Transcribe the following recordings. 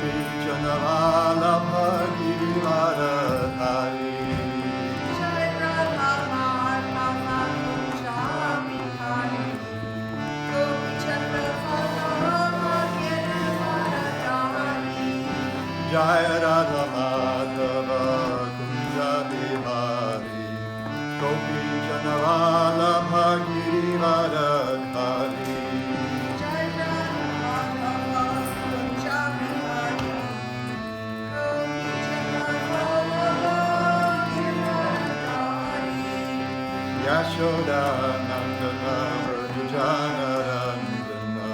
Gopi Janavalabha Girivaradhari Jai Radha Madhava Kunja Bihari Gopi Chandra Vallabha Girivaradhari Jai Radha Madhava Kunja Bihari Gopi Janavalabha Girivaradhari Jai Radha Madhava Kunja Bihari Gopi Chandra Vallabha Girivaradhari Yashoda Nandana Vrjajanarandana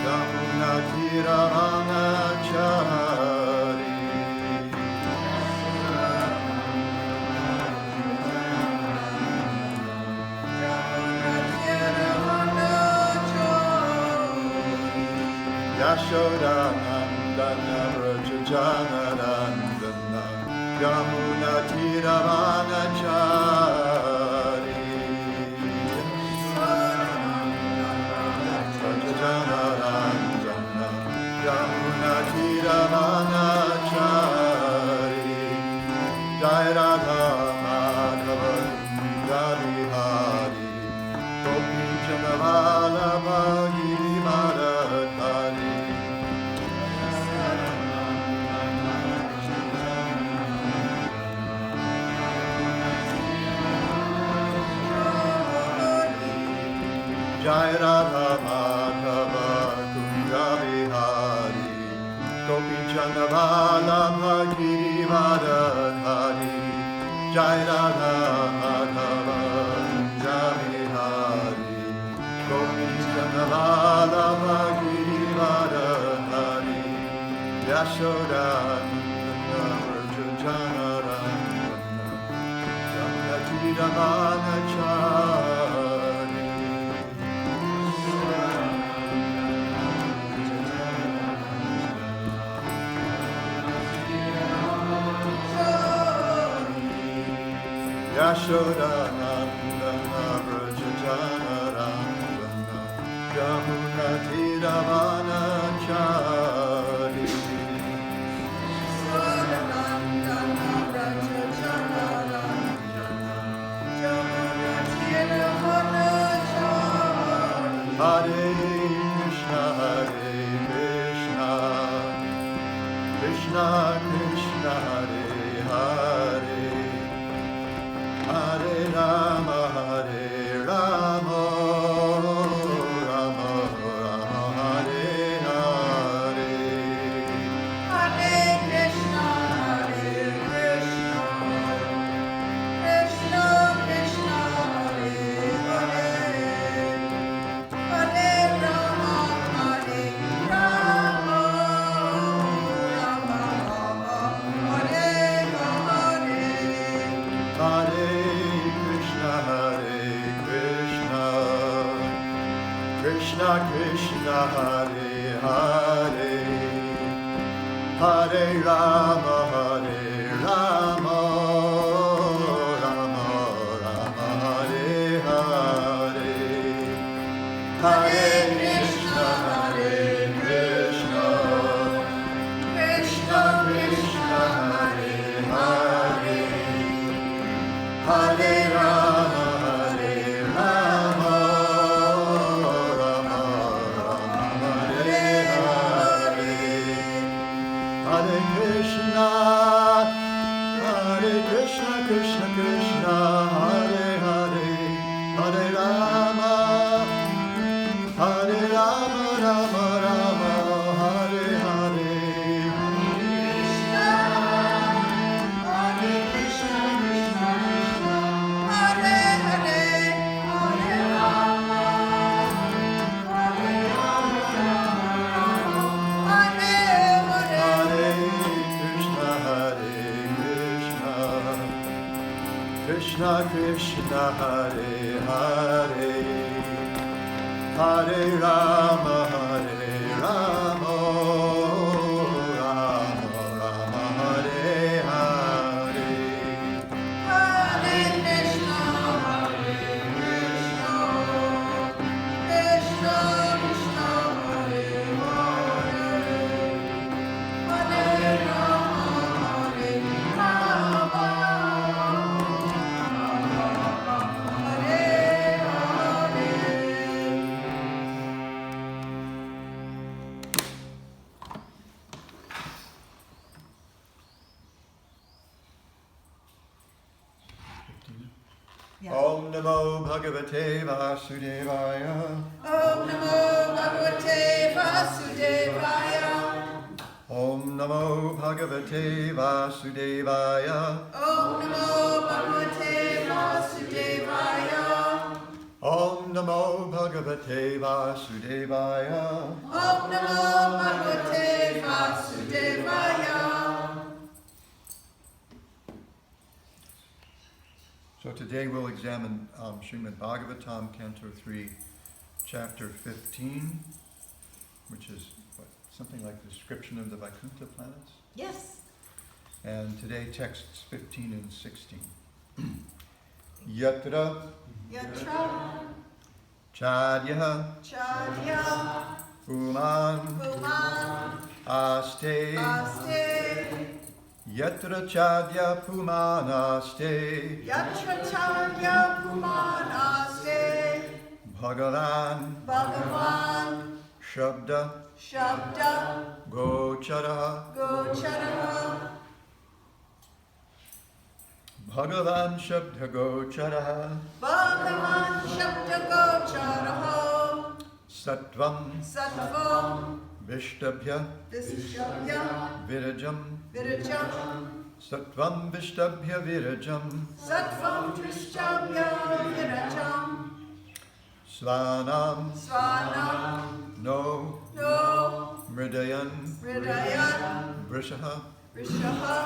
Yamuna Tiravanachari Yashoda Nandana Vrjajanarandana Yamuna Tiravanachari Vrjajanarandana Yamuna Tiravanachari Jai Radha Madhava Kunja Bihari Gopi Janavalabha Girivaradhari Jai Radha Madhava Kunja Bihari Gopi Janavalabha Girivaradhari Jai Radha Madhava Kunja Bihari Gopi Janavalabha Girivaradhari Yashoda Vrjajanarandana Yamuna Tiravanachari Yashoda Nandana Vrjajanarandana Yamuna Tiravanachari Hare Krishna Hare Krishna Krishna Krishna Hare Hare Hare Rama Hare Rama Rama Rama Hare Hare Hare Krishna, Hare Krishna, Krishna Krishna, Hare Hare, Hare Rama, Hare Rama, Rama Rama, Hare Hare. Hare Krishna Hare Krishna Krishna Krishna Hare Hare Hare Rama Hare Rama Rama Rama Hare Hare Hare Krishna Hare Krishna Krishna Krishna, Hare Hare, Hare Rama Hare Rama Rama Rama Hare Hare Hare Krishna Krishna Krishna Hare Hare Hare Rama Rama Rama Hare Hare Hare Krishna, Krishna Krishna, Hare Hare, Hare Rama, Hare Rama, Hare Hare. Hare Krishna Krishna Krishna Hare Hare Hare Rama Rama Rama Hare Hare Hare Krishna, Hare Krishna, Krishna Krishna, Hare Hare, Hare Om Namo Bhagavate Vasudevaya. Om Namo Bhagavate Vasudevaya. Om Namo Bhagavate Vasudevaya. Om Namo Bhagavate Vasudevaya. Om Namo Bhagavate Vasudevaya. Om Namo Bhagavate Vasudevaya. So today we'll examine Srimad Bhagavatam, Canto 3, Chapter 15, which is something like the description of the Vaikuntha planets. Yes. And today texts 15 and 16. Yatra Yatra Chadya Chadya Uman Puman Aste Aste Yatra Chadya Puman Aste Yatra Chadya Puman Aste Bhagavan Bhagavan Shabda Shabda Gochara Gochara Bhagavan Shabda Gochara Bhagavan Shabda Gochara Sattvam Sattvam Vishtabhya Vishabhya Virajam Virajam Sattvam Vishtabhya Virajam Sattvam Vishabhya Virajam Svanam Svanam No No Mridayan Hridayan Vrishaha Vrishaha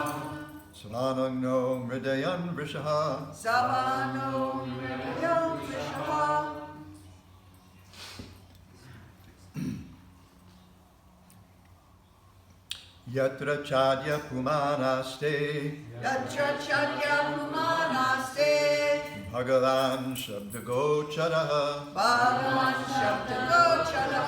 Svanam No Mridayan Vrishaha Savano Hridayan Vrishaha Yatra Chadya Pumanaste Yatra Chadya Pumanaste Bhagavan Shabda Gochara Bhagavan Shabda Gochara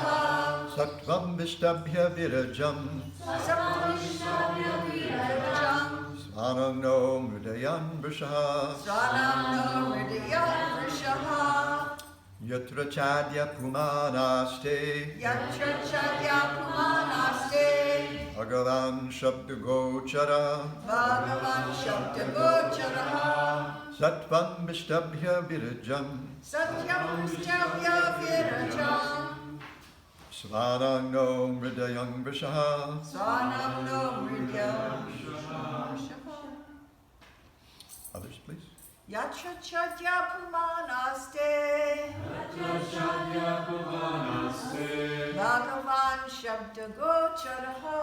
Sattvam Vishtabhya Virajam Sattvam Vishabhya Virajam Svanam No Mridayan Vrishaha Svanam No Hridayan Vrishaha Yatra Chadya Pumanaste Yatra Chadya Pumanaste Bhagavan Shabda Gochara Bhagavan Shabda Gochara Sattvam Vishtabhya Virajam Satyam Vishabhya Virajam Svanam No Mridayan Vrishaha Svanam No Hridayan Vrishaha. Others please. Yatra Chadya Pumanaste Bhagavan Shabda Gocharaha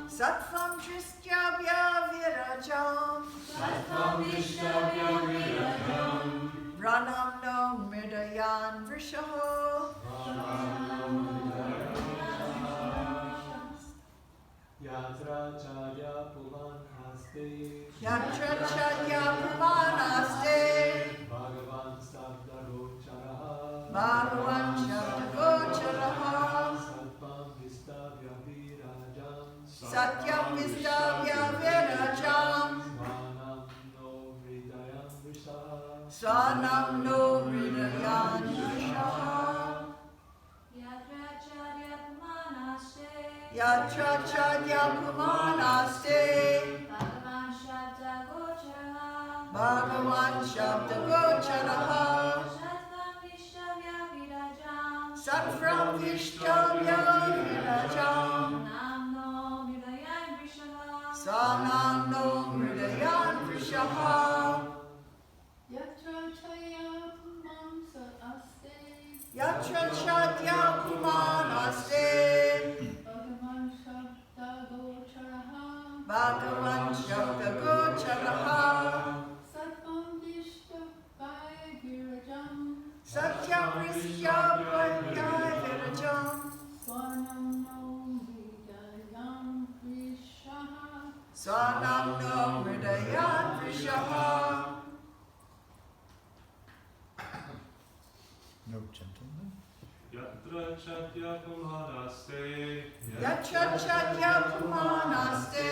Sattvam Drishyabhya Virajam Ranam No Mridayan Vrishaha Yatra Chadya Puman Aste Yatra Chadya Pumanaste Bhagavan Sabda Gocharaha Bhagavan Shabda Gocharaha Sattvam Vistavya Virajam Satyam Vistabhya Virajam Svanam No Hridayam Vrishaha Svanam No Hridayan Vrishaha Yatra Chadya Pumanaste Bhagavan Shabda Gocharaha Sattvam Vishabhya Virajam Svanam No Hridayan Vrishaha Yatra Chadya Pumanaste Bhagavan Shabda Gocharaha Satyam Vishabhya Virajam Svanam No Hridayan Vrishaha. No gentlemen. Yatra Chadya Pumanaste Yatra Chadya Pumanaste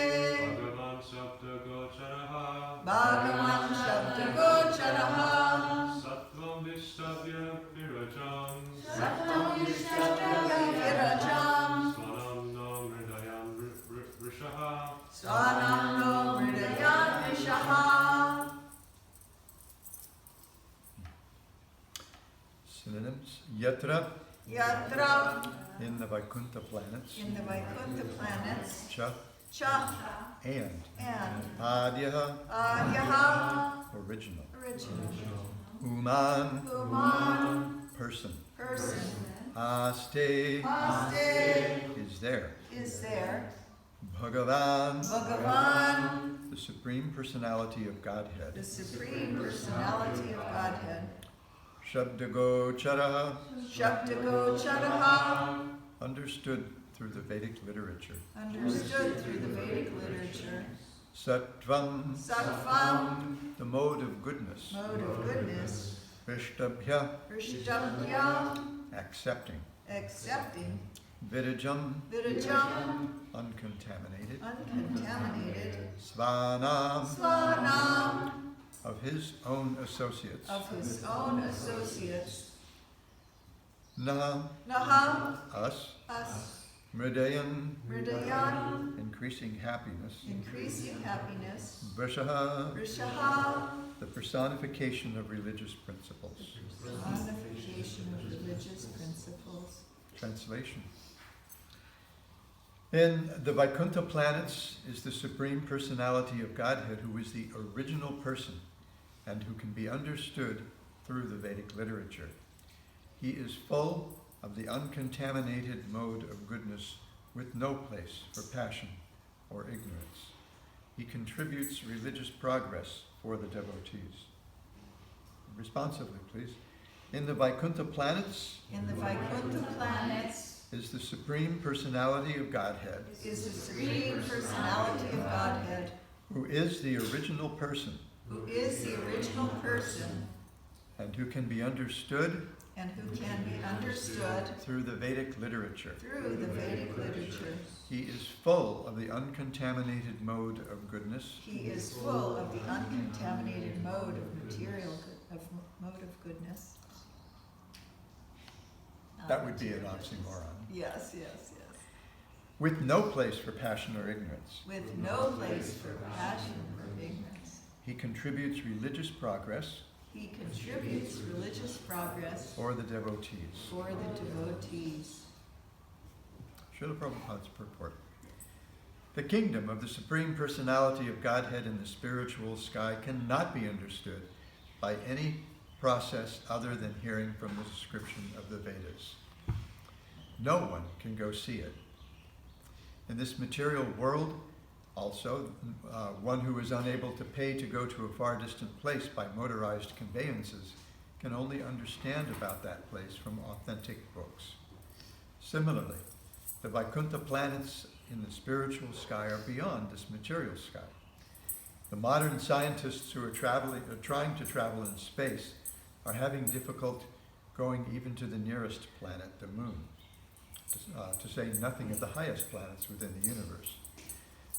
Bhagavan Sabda Gocharaha Bhagavan Shabda Gocharaha Sattvam Vistabhya Virajam Sattvam Vishabhya Virajam Svanam No Hridayam Vrishaha Svanam No Hridayan Vrishaha Synonyms. Yatra, Yatra, in the Vaikuntha planets. in the Vaikuntha planets. Cha, Cha, and. and Adyaha, Adyaha, original. original. Uman, Human, person. person. Aste, Aste, is there. is there. Bhagavan, Bhagavan, the Supreme Personality of Godhead. the Supreme Personality of Godhead. Shabdagocharaha, Shabdagocharaha, understood through the Vedic literature. understood through the Vedic literature. Sattvam, Sattvam, the mode of goodness. mode of goodness. Vrishtabhya, Vrishtabhya, accepting. accepting. Vidijam, Virajam, uncontaminated. uncontaminated. Svanam, Svanam, of his own associates. of his own associates. Naha, Naha, us. us. Mridayan, Hridayan, increasing happiness. increasing happiness. Vrishaha, Vrishaha, the personification of religious principles. personification of religious principles. Translation. In the Vaikuntha planets is the Supreme Personality of Godhead, who is the original person and who can be understood through the Vedic literature. He is full of the uncontaminated mode of goodness with no place for passion or ignorance. He contributes religious progress for the devotees. Responsively, please. In the Vaikuntha planets In the Vaikuntha planets is the Supreme Personality of Godhead, is the Supreme Personality of Godhead, who is the original person who is the original person and who can be understood and who can be understood through the Vedic literature. through the Vedic literature. He is full of the uncontaminated mode of goodness, He is full of the uncontaminated mode of mode of goodness. that would be an oxymoron, Yes, yes, yes. with no place for passion or ignorance. With no place for passion or ignorance. He contributes religious progress He contributes religious progress for the devotees. for the devotees. Srila Prabhupada's purport. The kingdom of the Supreme Personality of Godhead in the spiritual sky cannot be understood by any process other than hearing from the description of the Vedas. No one can go see it. In this material world, also, one who is unable to pay to go to a far distant place by motorized conveyances can only understand about that place from authentic books. Similarly, the Vaikuntha planets in the spiritual sky are beyond this material sky. The modern scientists who are trying to travel in space are having difficulty going even to the nearest planet, the moon, to say nothing of the highest planets within the universe.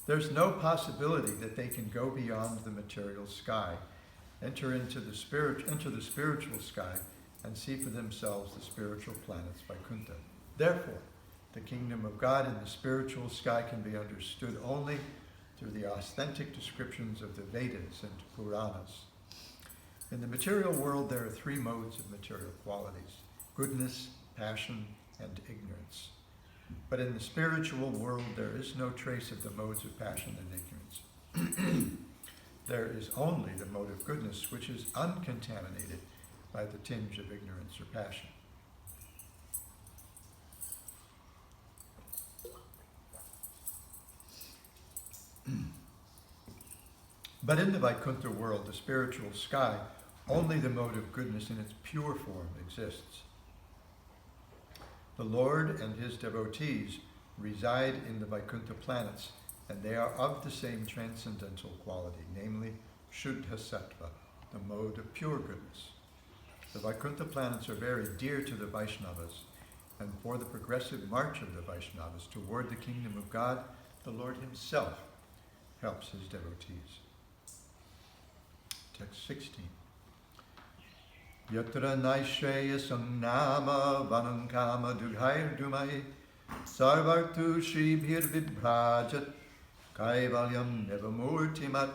There's no possibility that they can go beyond the material sky, enter the spiritual sky, and see for themselves the spiritual planets Vaikuntha. Therefore, the kingdom of God in the spiritual sky can be understood only through the authentic descriptions of the Vedas and Puranas. In the material world, there are three modes of material qualities: goodness, passion, and ignorance. But in the spiritual world, there is no trace of the modes of passion and ignorance. There is only the mode of goodness, which is uncontaminated by the tinge of ignorance or passion. But in the Vaikuntha world, the spiritual sky, only the mode of goodness in its pure form exists. The Lord and his devotees reside in the Vaikuntha planets, and they are of the same transcendental quality, namely Shuddha Sattva, the mode of pure goodness. The Vaikuntha planets are very dear to the Vaishnavas, and for the progressive march of the Vaishnavas toward the kingdom of God, the Lord himself helps his devotees. Text 16. Yatra naishreya sangnama vanankama dughair dumai sarvartu shribhir vibhrajat kaivalyam nevamurtimat.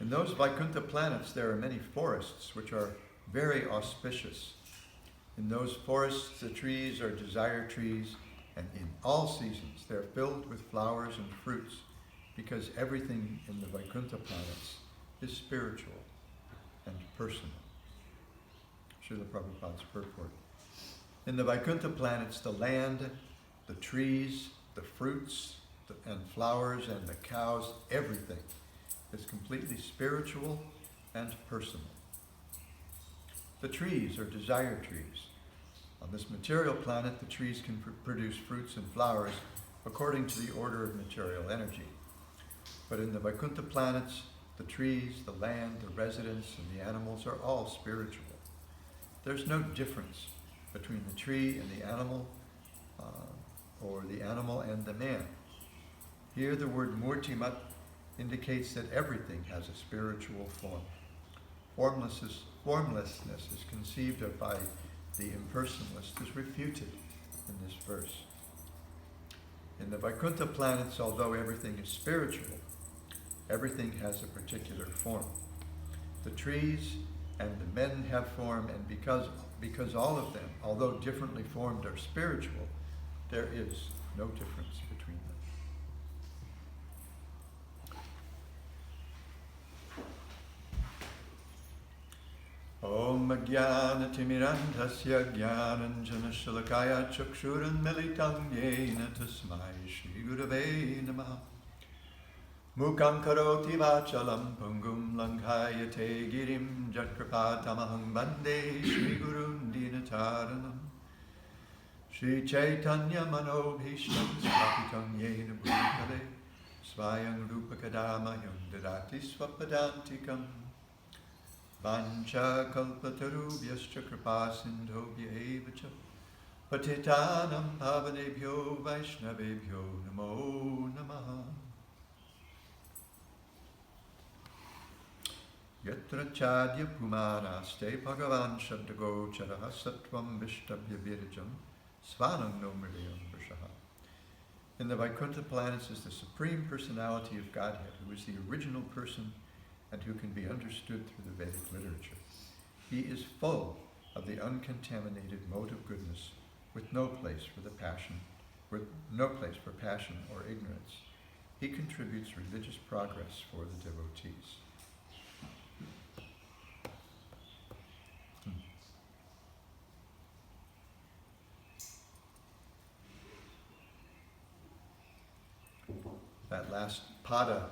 In those Vaikuntha planets there are many forests which are very auspicious. In those forests, the trees are desire trees, and in all seasons they're filled with flowers and fruits, because everything in the Vaikuntha planets is spiritual and personal. Srila Prabhupada's purport. In the Vaikuntha planets, the land, the trees, the fruits, and flowers, and the cows, everything is completely spiritual and personal. The trees are desire trees. On this material planet, the trees can produce fruits and flowers according to the order of material energy. But in the Vaikuntha planets, the trees, the land, the residents, and the animals are all spiritual. There's no difference between the tree and the animal, or the animal and the man. Here the word murtimat indicates that everything has a spiritual form. Formlessness is conceived of by the impersonalist is refuted in this verse. In the Vaikuntha planets, although everything is spiritual, everything has a particular form. The trees and the men have form, and because all of them, although differently formed, are spiritual, there is no difference between them. Om Jnana-timirandhasya Jnananjana-shalakaya Chakshuranmilitam Yena Tasmai Shri Gurave Namaha. Mukhaṁ karoti vachalam pungum langhayate girim jatkripatamaham bande Shri Gurun Dinataranam. Shri Chaitanya Manobhishtam Swapitam Yena Bhutale Svayam Rupakadamayam Dadati Swapadantikam. Vancha kalpatarubhyascha kripa sindhobhya evacha patitanam pavanebhyo vaishnavebhyo namo namaha. Yatra chadya pumanaste bhagavan shabdagocharaha sattvam vishtabhya virajam svanam no mridayam vrishaha. In the Vaikuntha planets is the Supreme Personality of Godhead, who is the original person and who can be understood through the Vedic literature. He is full of the uncontaminated mode of goodness, with no place for passion or ignorance. He contributes religious progress for the devotees. That last pada,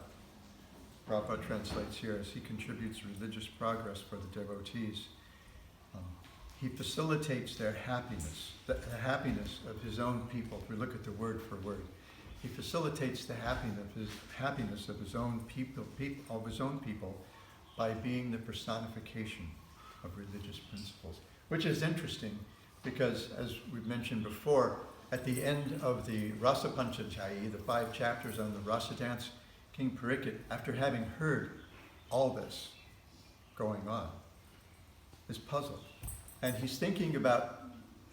Prabhupada translates here as he contributes religious progress for the devotees. He facilitates their happiness, the happiness of his own people. If we look at the word for word, he facilitates the happiness of his own people by being the personification of religious principles. Which is interesting because, as we've mentioned before, at the end of the Rasa Panchajayi, the 5 chapters on the Rasa dance, King Parikshit, after having heard all this going on, is puzzled. And he's thinking about,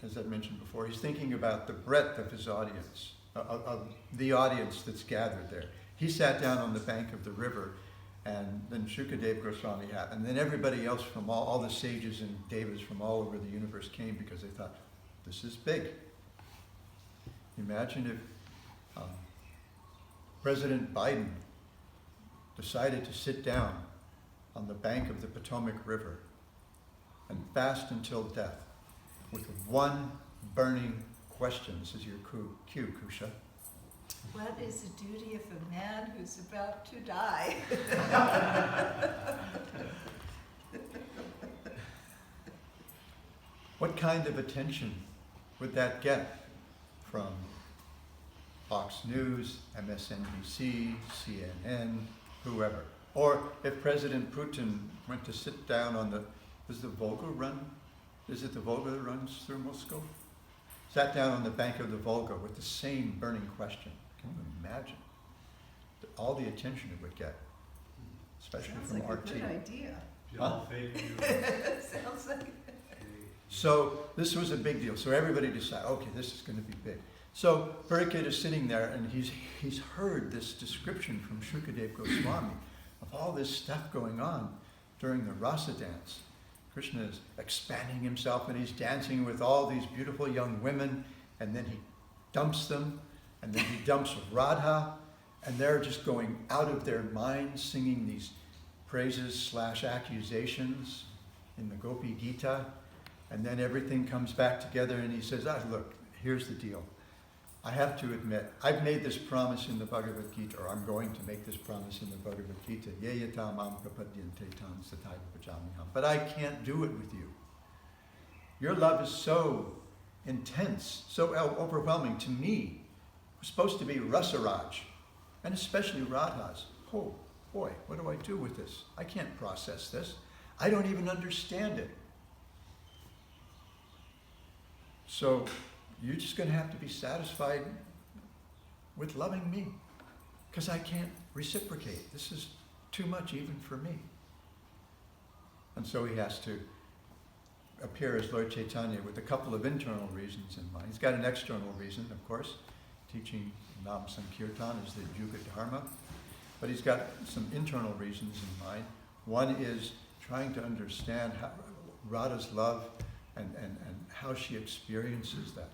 as I mentioned before, he's thinking about the breadth of his audience, of the audience that's gathered there. He sat down on the bank of the river, and then Shukadev Goswami happened. And then everybody else from all the sages and devas from all over the universe came because they thought, this is big. Imagine if President Biden decided to sit down on the bank of the Potomac River and fast until death with one burning question. This is your cue, Kusha. What is the duty of a man who's about to die? What kind of attention would that get from Fox News, MSNBC, CNN, whoever? Or if President Putin went to sit down on does the Volga run? Is it the Volga that runs through Moscow? Sat down on the bank of the Volga with the same burning question. Can you imagine all the attention it would get, especially Sounds from like RT? a good idea. Huh? Sounds like. So this was a big deal. So everybody decided, okay, this is going to be big. So Parikshit is sitting there, and he's heard this description from Shukadev Goswami of all this stuff going on during the Rasa dance. Krishna is expanding himself and he's dancing with all these beautiful young women, and then he dumps them, and then he dumps Radha, and they're just going out of their minds singing these praises / accusations in the Gopi Gita, and then everything comes back together and he says, look, here's the deal. I have to admit, I've made this promise in the Bhagavad Gita, or I'm going to make this promise in the Bhagavad Gita, Yeyata mam prapadyante tan sataiva bhajamiham. But I can't do it with you. Your love is so intense, so overwhelming to me. We're supposed to be Rasaraj, and especially Radha's. Oh boy, what do I do with this? I can't process this. I don't even understand it. So you're just going to have to be satisfied with loving me, because I can't reciprocate. This is too much even for me. And so he has to appear as Lord Chaitanya with a couple of internal reasons in mind. He's got an external reason, of course. Teaching Nam Sankirtan is the Yuga Dharma. But he's got some internal reasons in mind. One is trying to understand how Radha's love and how she experiences that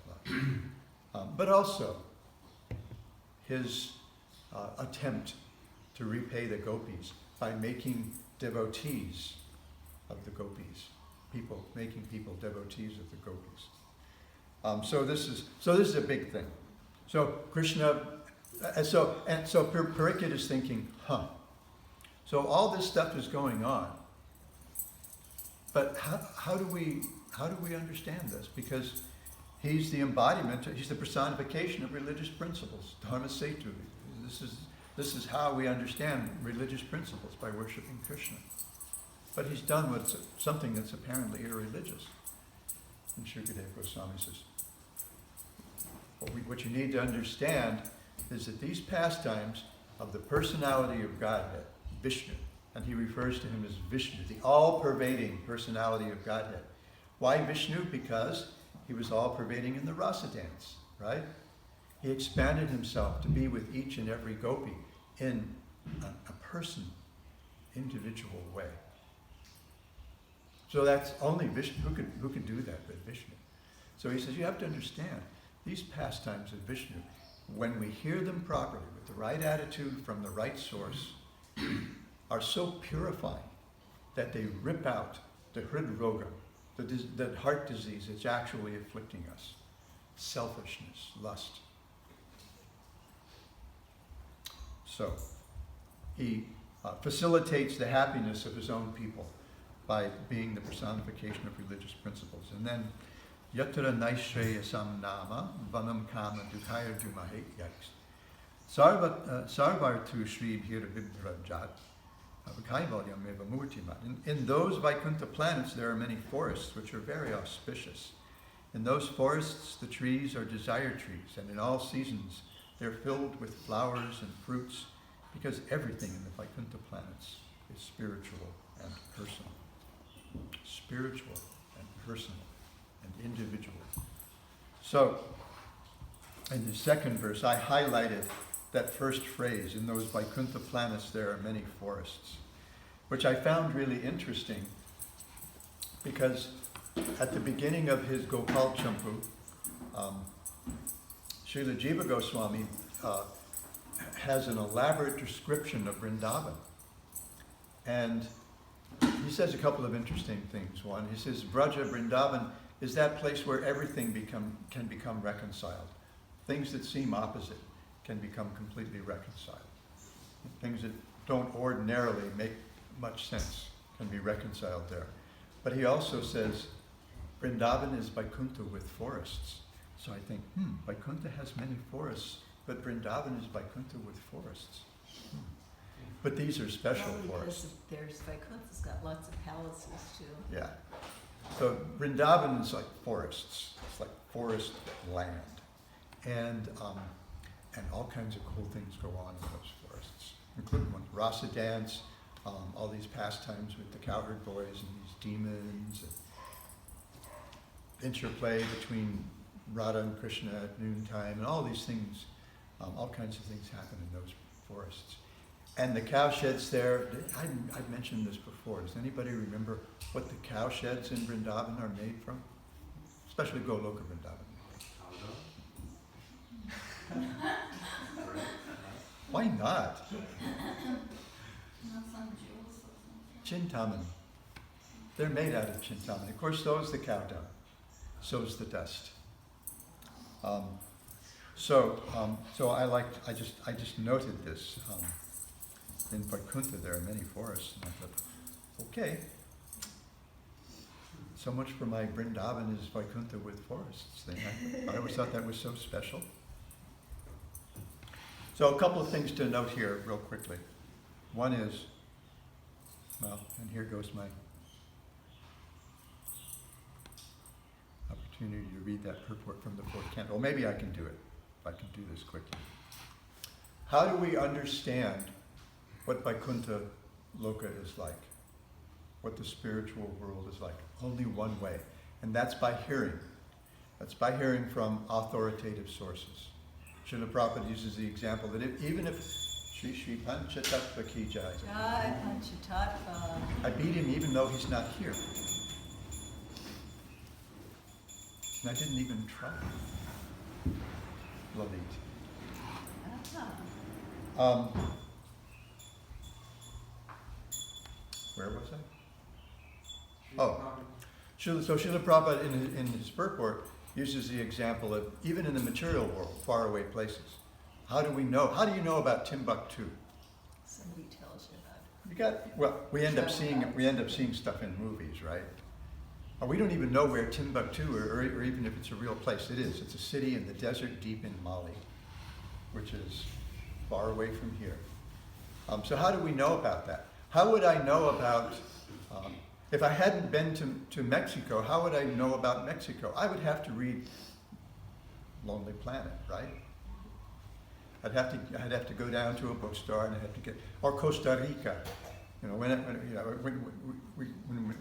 love. But also his attempt to repay the gopis by making devotees of the gopis, making people devotees of the gopis. So this is a big thing. So Krishna, so Parikshit is thinking, so all this stuff is going on, but how do we understand this? Because he's the embodiment, he's the personification of religious principles. Dharma Setu. This is how we understand religious principles, by worshiping Krishna. But he's done something that's apparently irreligious. And Shukadev Goswami says, what you need to understand is that these pastimes of the personality of Godhead, Vishnu, and he refers to him as Vishnu, the all-pervading personality of Godhead. Why Vishnu? Because he was all-pervading in the rasa dance, right? He expanded himself to be with each and every gopi in a person, individual way. So that's only Vishnu. Who could do that but Vishnu? So he says, you have to understand, these pastimes of Vishnu, when we hear them properly, with the right attitude from the right source, are so purifying that they rip out the hridroga, the heart disease that's actually afflicting us. Selfishness, lust. So he facilitates the happiness of his own people by being the personification of religious principles. And then Yatra Naishreyasam Nama Vanam Kama Dukhaya Dumahe Yaks Sarvartu Shri Bhira Vibrajat Kaivalyam Eva Murtimat. In those Vaikuntha planets there are many forests which are very auspicious. In those forests the trees are desire trees, and in all seasons they're filled with flowers and fruits, because everything in the Vaikuntha planets is spiritual and personal. Spiritual and personal and individual. So, in the second verse, I highlighted that first phrase, in those Vaikuntha planets there are many forests, which I found really interesting, because at the beginning of his Gopal Champu, Srila Jiva Goswami has an elaborate description of Vrindavan. And he says a couple of interesting things. One, he says, Vraja Vrindavan is that place where everything can become reconciled. Things that seem opposite can become completely reconciled. Things that don't ordinarily make much sense can be reconciled there. But he also says, Vrindavan is Vaikuntha with forests. So I think, Vaikuntha has many forests, but Vrindavan is Vaikuntha with forests. But these are special forests. There's Vaikuntha's got lots of palaces too. Yeah. So Vrindavan is like forests. It's like forest land. And all kinds of cool things go on in those forests, including one rasa dance, all these pastimes with the cowherd boys and these demons, and interplay between Radha and Krishna at noontime, and all these things, all kinds of things happen in those forests. And the cow sheds there, I've mentioned this before. Does anybody remember what the cow sheds in Vrindavan are made from? Especially Goloka Vrindavan. Why not? Chintamani. They're made out of chintamani. Of course, so is the cow dung. So is the dust. So I just noted this. In Vaikuntha, there are many forests, and I thought, okay. So much for my Vrindavan is Vaikuntha with forests thing. I always thought that was so special. So a couple of things to note here real quickly. One is, well, and here goes my opportunity to read that purport from the fourth canto. Well, maybe I can do it, if I can do this quickly. How do we understand what Vaikuntha Loka is like? What the spiritual world is like? Only one way, and that's by hearing. That's by hearing from authoritative sources. Srila Prabhupada uses the example that even if Shri Panchatattva ki jai, Jai Panchatattva. I beat him even though he's not here. And I didn't even try. Lalit. Where was I? Oh. So Srila Prabhupada in his purport uses the example of even in the material world, faraway places. How do you know about Timbuktu? Somebody tells you about it. We end up seeing stuff in movies, right? Or we don't even know where Timbuktu, or even if it's a real place. It is. It's a city in the desert deep in Mali, which is far away from here. So how do we know about that? How would I know about, if I hadn't been to Mexico, how would I know about Mexico? I would have to read Lonely Planet, right? I'd have to go down to a bookstore and I'd have to get, or Costa Rica. When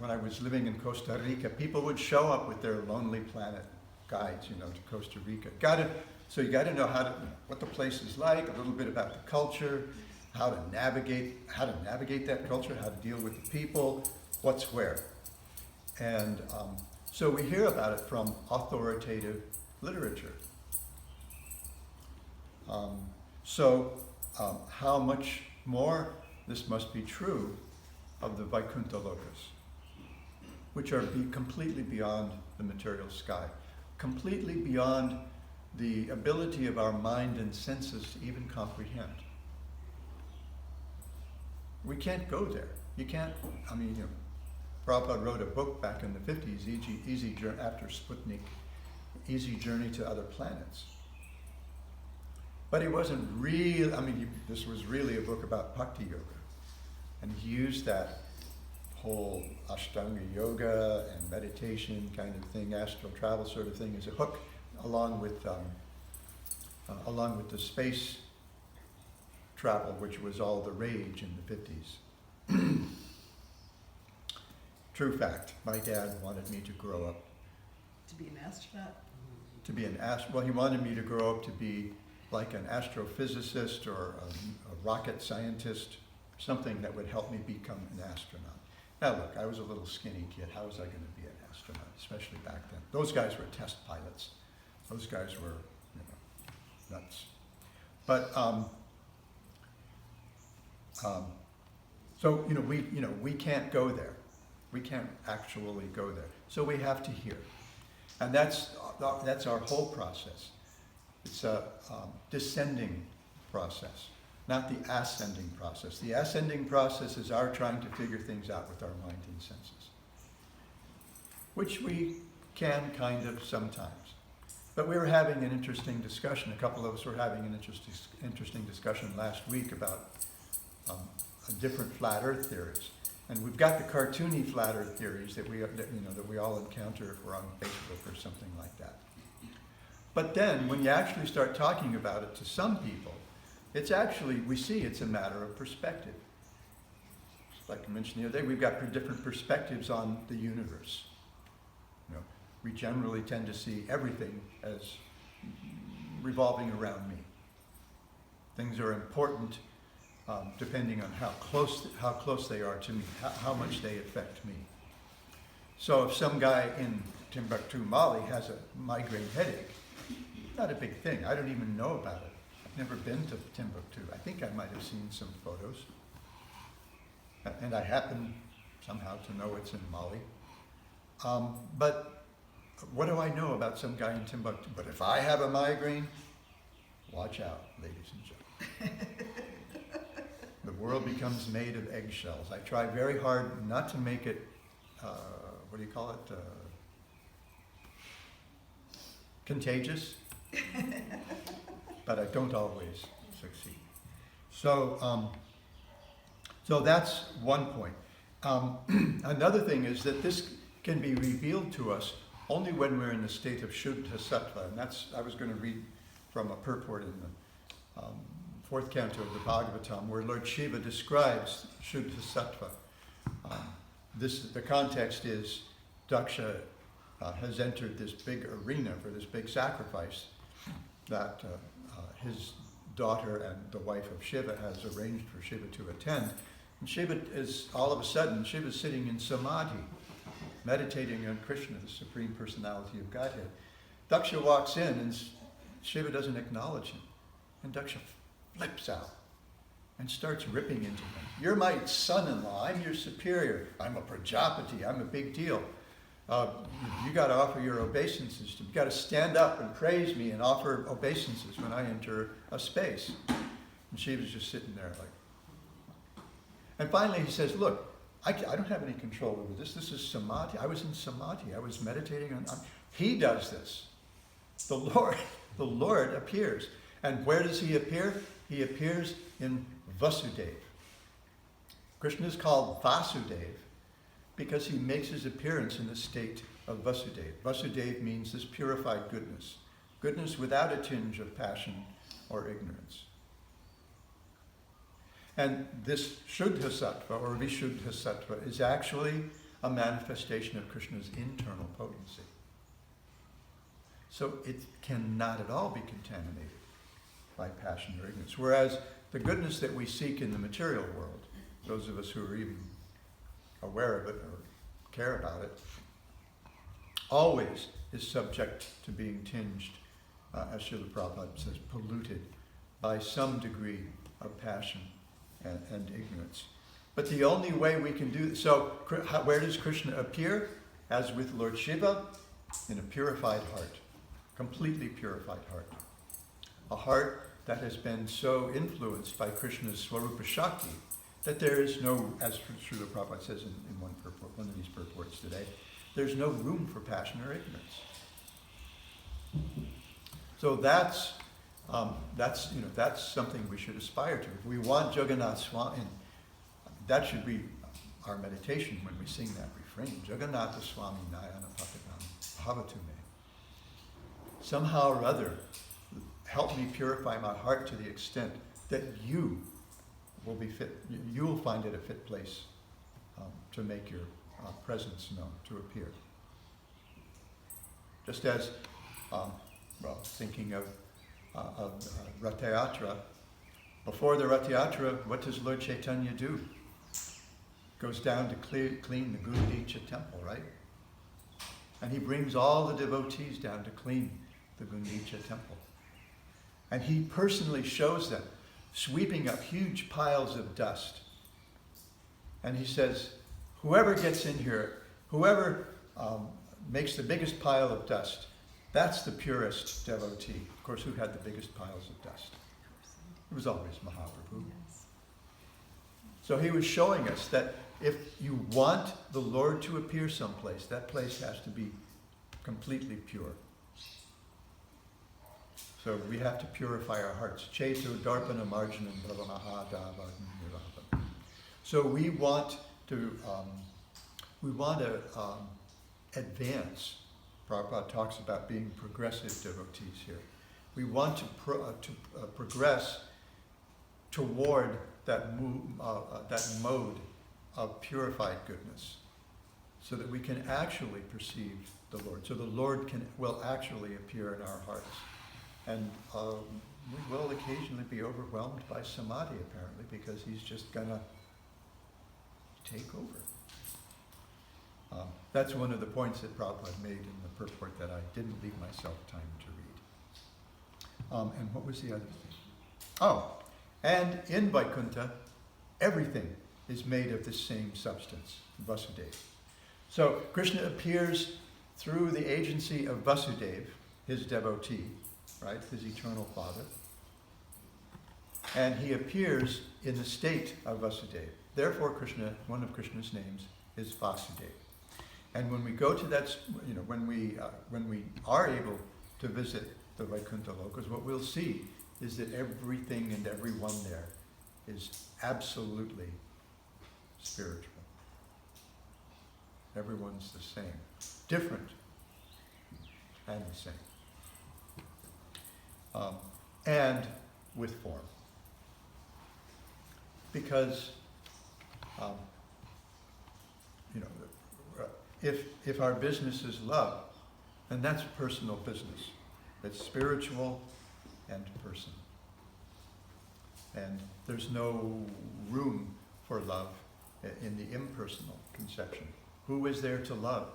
I was living in Costa Rica, people would show up with their Lonely Planet guides, to Costa Rica. So you got to know what the place is like, a little bit about the culture, how to navigate that culture, how to deal with the people, what's where. And so we hear about it from authoritative literature. How much more this must be true of the Vaikuntha Lokas, which are completely beyond the material sky, completely beyond the ability of our mind and senses to even comprehend. We can't go there. You can't, Prabhupada wrote a book back in the 50s, Easy after Sputnik, Easy Journey to Other Planets. But it wasn't real, this was really a book about Bhakti Yoga. And he used that whole Ashtanga Yoga and meditation kind of thing, astral travel sort of thing as a hook, along with the space travel, which was all the rage in the 50s. True fact, my dad wanted me to grow up. To be an astronaut? He wanted me to grow up to be like an astrophysicist or a rocket scientist, something that would help me become an astronaut. Now look, I was a little skinny kid. How was I going to be an astronaut, especially back then? Those guys were test pilots. Those guys were, nuts. But we can't go there. We can't actually go there. So we have to hear, and that's our whole process. It's a descending process, not the ascending process. The ascending process is our trying to figure things out with our mind and senses, which we can kind of sometimes. But we were having an interesting discussion. A couple of us were having an interesting discussion last week about different flat Earth theories. And we've got the cartoony flat Earth theories that we all encounter if we're on Facebook or something like that. But then, when you actually start talking about it to some people, we see it's a matter of perspective. Like I mentioned the other day, we've got different perspectives on the universe. We generally tend to see everything as revolving around me. Things are important depending on how close they are to me, how much they affect me. So if some guy in Timbuktu, Mali has a migraine headache, not a big thing. I don't even know about it. I've never been to Timbuktu. I think I might have seen some photos. And I happen somehow to know it's in Mali. But what do I know about some guy in Timbuktu? But if I have a migraine, watch out, ladies and gentlemen. The world becomes made of eggshells. I try very hard not to make it, what do you call it? Contagious. But I don't always succeed. So, so that's one point. Another thing is that this can be revealed to us only when we're in the state of Shuddha Sattva. And that's, I was going to read from a purport in the fourth canto of the Bhagavatam, where Lord Shiva describes Shuddha Sattva. The context is Daksha has entered this big arena for this big sacrifice that his daughter and the wife of Shiva has arranged for Shiva to attend. And Shiva is, all of a sudden, Shiva's sitting in samadhi, meditating on Krishna, the Supreme Personality of Godhead. Daksha walks in and Shiva doesn't acknowledge him. And Daksha flips out and starts ripping into him. You're my son-in-law, I'm your superior, I'm a Prajapati, I'm a big deal. You got to offer your obeisances to me. You got to stand up and praise me and offer obeisances when I enter a space. And Shiva's just sitting there like. And finally he says, look, I don't have any control over this. This is samadhi. I was in samadhi. I was meditating on. He does this. The Lord appears. And where does he appear? He appears in Vasudeva. Krishna is called Vasudeva because he makes his appearance in the state of Vasudeva. Vasudeva means this purified goodness. Goodness without a tinge of passion or ignorance. And this Shuddha Sattva or Vishuddha Sattva is actually a manifestation of Krishna's internal potency. So it cannot at all be contaminated by passion or ignorance. Whereas the goodness that we seek in the material world, those of us who are even aware of it or care about it, always is subject to being tinged, as Srila Prabhupada says, polluted by some degree of passion and ignorance. But the only way we can do this, so where does Krishna appear? As with Lord Shiva, in a purified heart, completely purified heart. A heart that has been so influenced by Krishna's Swarupa Shakti that there is no, as Srila Prabhupada says in one of these purports today, there's no room for passion or ignorance. So that's something we should aspire to. If we want Jagannath Swami, that should be our meditation when we sing that refrain. Jagannatha Swami Nayana Papadam Bhavatu Me. Somehow or other, help me purify my heart to the extent that you will be fit. You will find it a fit place to make your presence known, to appear. Just as, thinking of Rath Yatra, before the Rath Yatra, what does Lord Chaitanya do? Goes down to clean the Gundicha temple, right? And he brings all the devotees down to clean the Gundicha temple. And he personally shows them, sweeping up huge piles of dust. And he says, whoever gets in here, whoever makes the biggest pile of dust, that's the purest devotee. Of course, who had the biggest piles of dust? It was always Mahaprabhu. Yes. So he was showing us that if you want the Lord to appear someplace, that place has to be completely pure. So we have to purify our hearts. Cheto darpana marjanam bhavamahadavatam nirvatam. So we want to advance. Prabhupada talks about being progressive devotees here. We want to progress toward that mode of purified goodness, so that we can actually perceive the Lord. So the Lord will actually appear in our hearts. And we will occasionally be overwhelmed by samadhi, apparently, because he's just gonna take over. That's one of the points that Prabhupada made in the purport that I didn't leave myself time to read. And what was the other thing? Oh, and in Vaikuntha, everything is made of the same substance, Vasudeva. So Krishna appears through the agency of Vasudeva, his devotee, right, his eternal father. And he appears in the state of Vasudeva. Therefore, Krishna, one of Krishna's names is Vasudeva. And when we go to that, when we are able to visit the Vaikuntha lokas, what we'll see is that everything and everyone there is absolutely spiritual. Everyone's the same, different, and the same, and with form. Because if our business is love, then that's personal business. It's spiritual and personal. And there's no room for love in the impersonal conception. Who is there to love?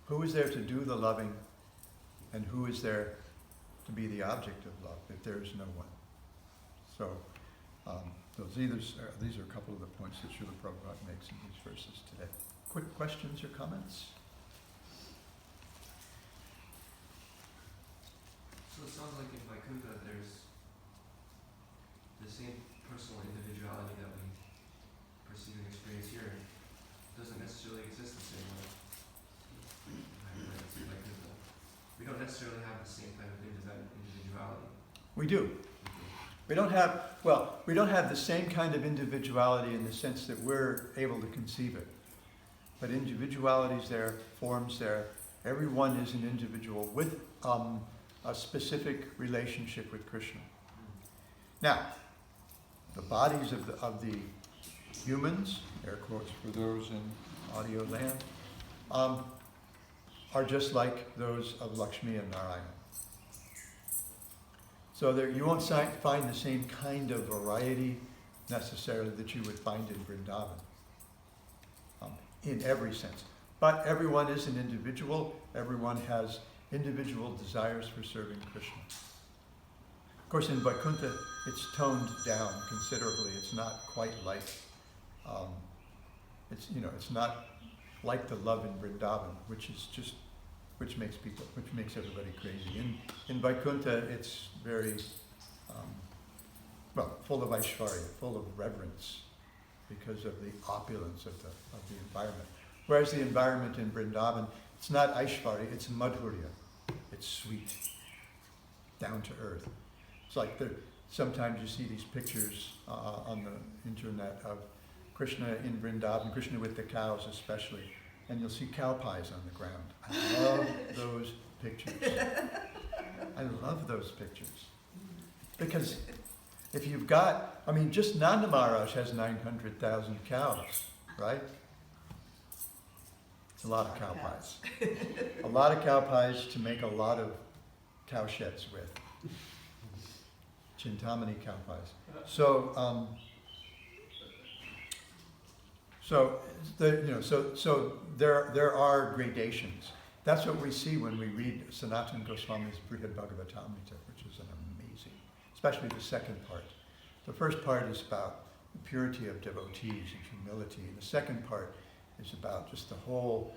Who is there to do the loving? And who is there to be the object of love if there is no one? So these are a couple of the points that Srila Prabhupada makes in these verses today. Quick questions or comments? So it sounds like in Vaikuntha there's the same personal individuality that we perceive and experience here. It doesn't necessarily exist the same way. We don't necessarily have the same type of individuality. We do. We don't have the same kind of individuality in the sense that we're able to conceive it. But individuality's there, form's there. Everyone is an individual with a specific relationship with Krishna. Now, the bodies of the humans, air quotes for those in audio land, are just like those of Lakshmi and Narayana. So you won't find the same kind of variety necessarily that you would find in Vrindavan, in every sense. But everyone is an individual. Everyone has individual desires for serving Krishna. Of course, in Vaikuntha, it's toned down considerably. It's not quite like, it's not like the love in Vrindavan, which makes everybody crazy. In Vaikuntha, it's very, full of Aishvarya, full of reverence, because of the opulence of the environment. Whereas the environment in Vrindavan, it's not Aishvarya, it's Madhurya. It's sweet, down to earth. It's like sometimes you see these pictures on the internet of Krishna in Vrindavan, Krishna with the cows especially, and you'll see cow pies on the ground. I love those pictures. I love those pictures. Because if you've got, just Nanda Maharaj has 900,000 cows, right? It's a lot of cow pies. A lot of cow pies to make a lot of cow sheds with. Chintamani cow pies. So there are gradations. That's what we see when we read Sanatana Goswami's Brihad Bhagavatamrita, which is an amazing, especially the second part. The first part is about the purity of devotees and humility. The second part is about just the whole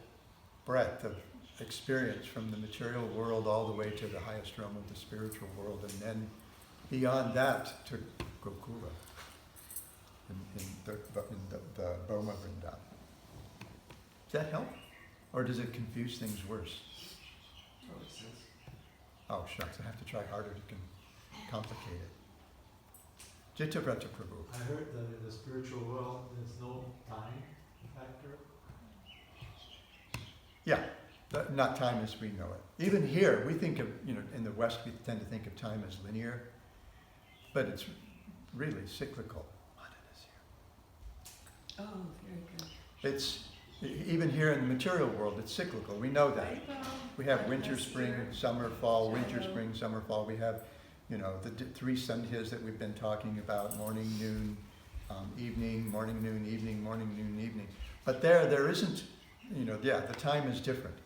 breadth of experience from the material world all the way to the highest realm of the spiritual world, and then beyond that to Gokula in the Boma Vrindavan. Does that help? Or does it confuse things worse? That makes sense. Oh, shucks, I have to try harder to complicate it. Jitavrata Prabhu. I heard that in the spiritual world there's no time factor. Yeah, not time as we know it. Even here, we think of, in the West, we tend to think of time as linear, but it's really cyclical. Oh, very good. It's, even here in the material world, it's cyclical. We know that. We have winter, spring, summer, fall, winter, spring, summer, fall. We have, you know, the three sandhyas that we've been talking about, morning, noon, evening, morning, noon, evening, morning, noon, evening. But there isn't, you know, yeah, the time is different.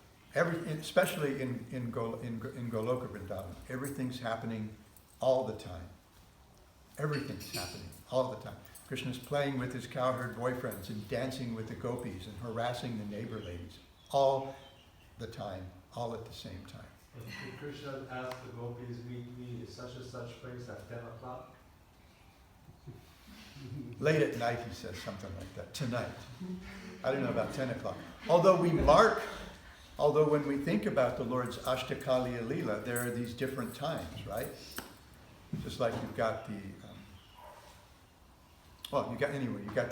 Especially in Goloka Vrindavan, everything's happening all the time. Everything's happening all the time. Krishna's playing with his cowherd boyfriends and dancing with the gopis and harassing the neighbor ladies all the time, all at the same time. Did Krishna ask the gopis, meet me at such and such place at 10 o'clock? Late at night, he says something like that. Tonight. I don't know about 10 o'clock. Although when we think about the Lord's Ashtakaliya Leela, there are these different times, right? Just like you've got you've got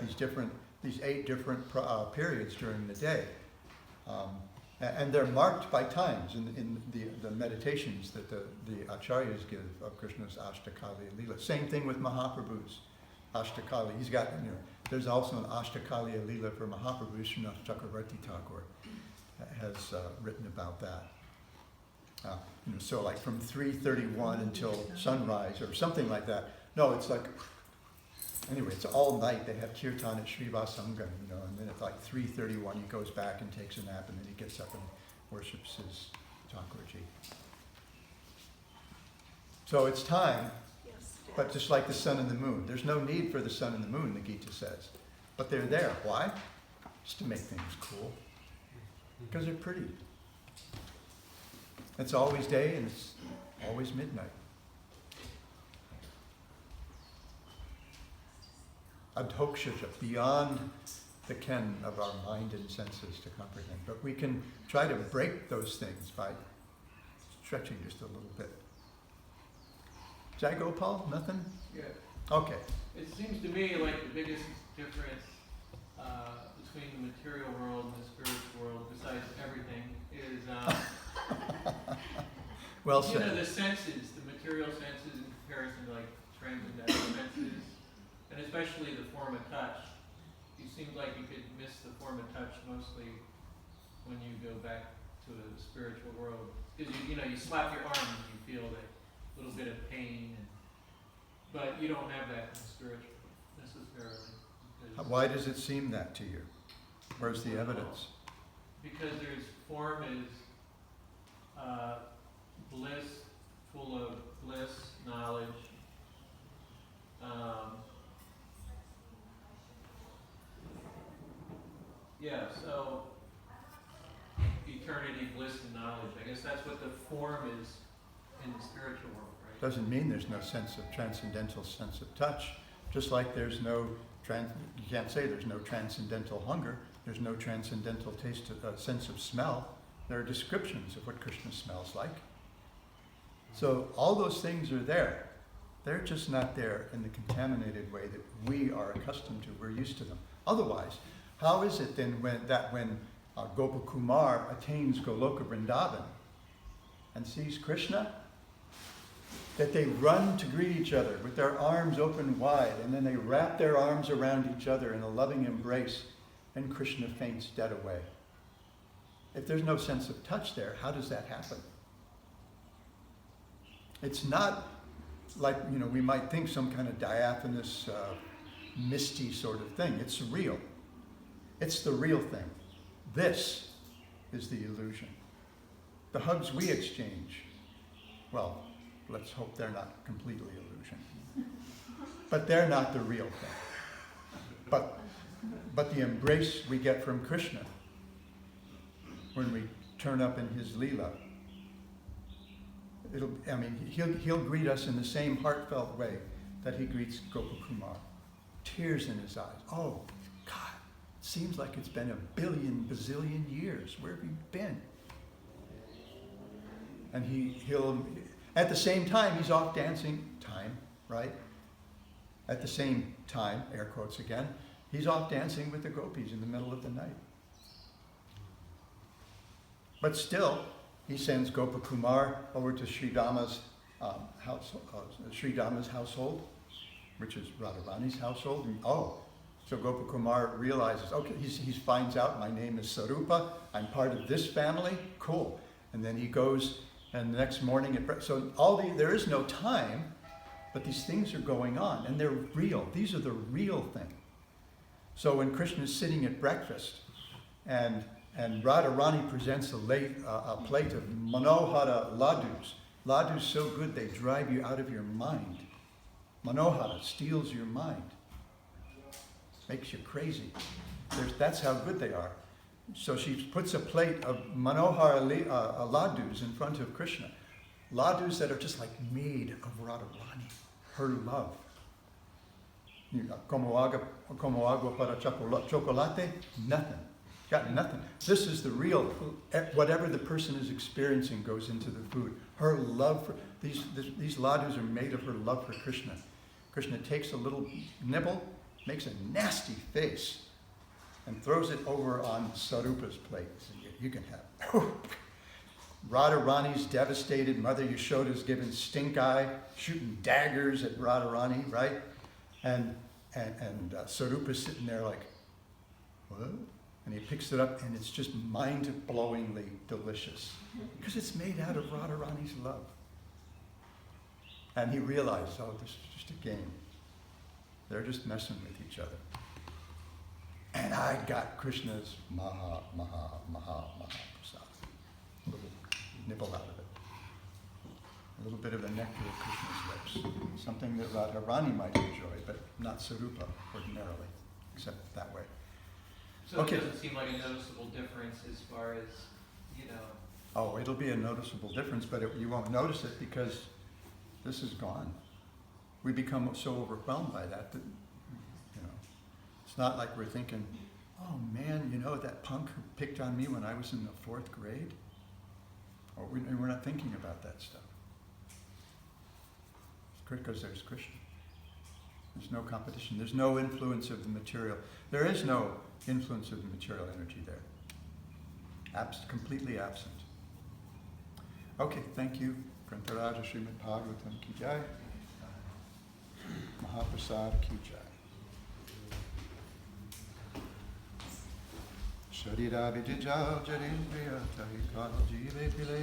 these 8 different periods during the day. And they're marked by times in the meditations that the acharyas give of Krishna's Ashtakaliya Leela. Same thing with Mahaprabhu's Ashtakali. He's got, you know, there's also an Ashtakaliya Leela for Mahaprabhu. Vishwanath Chakravarti Thakur has written about that. You know, so like from 3:31 until sunrise or something like that. No, it's like, anyway, it's all night. They have kirtan at Srivasangam, you know, and then at like 3:31 he goes back and takes a nap, and then he gets up and worships his Thakurji. So it's time, but just like the sun and the moon. There's no need for the sun and the moon, the Gita says. But they're there. Why? Just to make things cool. Because they're pretty. It's always day and it's always midnight. Adhokshaja, beyond the ken of our mind and senses to comprehend. But we can try to break those things by stretching just a little bit. Jai Gopal, nothing? Yeah. Okay. It seems to me like the biggest difference between the material world and the spiritual world, besides everything, is Well you know, said. the senses, the material senses in comparison to like transcendental senses, and especially the form of touch. It seems like you could miss the form of touch mostly when you go back to the spiritual world, because you know, you slap your arm and you feel that little bit of pain, but you don't have that in spiritual necessarily. Why does it seem that to you? Where's the evidence? Because there's form is bliss, full of bliss, knowledge. So eternity, bliss, and knowledge. I guess that's what the form is in the spiritual world, right? Doesn't mean there's no sense of transcendental sense of touch. Just like there's no, you can't say there's no transcendental hunger. There's no transcendental taste of, sense of smell. There are descriptions of what Krishna smells like. So all those things are there. They're just not there in the contaminated way that we are accustomed to. We're used to them. Otherwise, how is it then when Gopakumar attains Goloka Vrindavan and sees Krishna, that they run to greet each other with their arms open wide, and then they wrap their arms around each other in a loving embrace, and Krishna faints dead away? If there's no sense of touch there, how does that happen? It's not like, you know, we might think some kind of diaphanous, misty sort of thing. It's real. It's the real thing. This is the illusion. The hugs we exchange, well, let's hope they're not completely illusion. But they're not the real thing. But the embrace we get from Krishna when we turn up in his Leela, he'll greet us in the same heartfelt way that he greets Gopakumar. Tears in his eyes. Oh, God, it seems like it's been a billion, bazillion years. Where have you been? And he'll, at the same time, he's off dancing, time, right? At the same time, air quotes again, he's off dancing with the gopis in the middle of the night. But still, he sends Gopakumar over to Sridama's household, which is Radharani's household. And, so Gopakumar realizes, okay, he finds out my name is Sarupa, I'm part of this family, cool. And then he goes And the next morning, so there is no time, but these things are going on, and they're real. These are the real thing. So when Krishna is sitting at breakfast, and Radharani presents a plate of Manohara ladus so good they drive you out of your mind. Manohara steals your mind, makes you crazy. That's how good they are. So she puts a plate of Manohara ladus in front of Krishna. Ladus that are just like made of Radharani, her love. Como agua para chocolate, nothing. Got nothing. This is the real, whatever the person is experiencing goes into the food. Her love for, these ladus are made of her love for Krishna. Krishna takes a little nibble, makes a nasty face, and throws it over on Sarupa's plate. So you can have it. Radharani's devastated. Mother Yashoda's given stink eye, shooting daggers at Radharani, right? And Sarupa's sitting there like, what? And he picks it up, and it's just mind-blowingly delicious. Because it's made out of Radharani's love. And he realized, oh, this is just a game. They're just messing with each other. And I got Krishna's Maha Prasad. A little nibble out of it. A little bit of the nectar of Krishna's lips. Something that Radharani might enjoy, but not Sarupa ordinarily, except that way. So Okay. it doesn't seem like a noticeable difference as far as, you know. Oh, it'll be a noticeable difference, but you won't notice it because this is gone. We become so overwhelmed by that, it's not like we're thinking, oh man, that punk who picked on me when I was in the 4th grade? Or we're not thinking about that stuff. Because there's Krishna. There's no competition. There's no influence of the material. There is no influence of the material energy there. Completely absent. Okay, thank you. Grantaraja Srimad Bhagavatam ki jai. Mahaprasad ki jai. Sharira vijijal jarindriya tahikal jive pile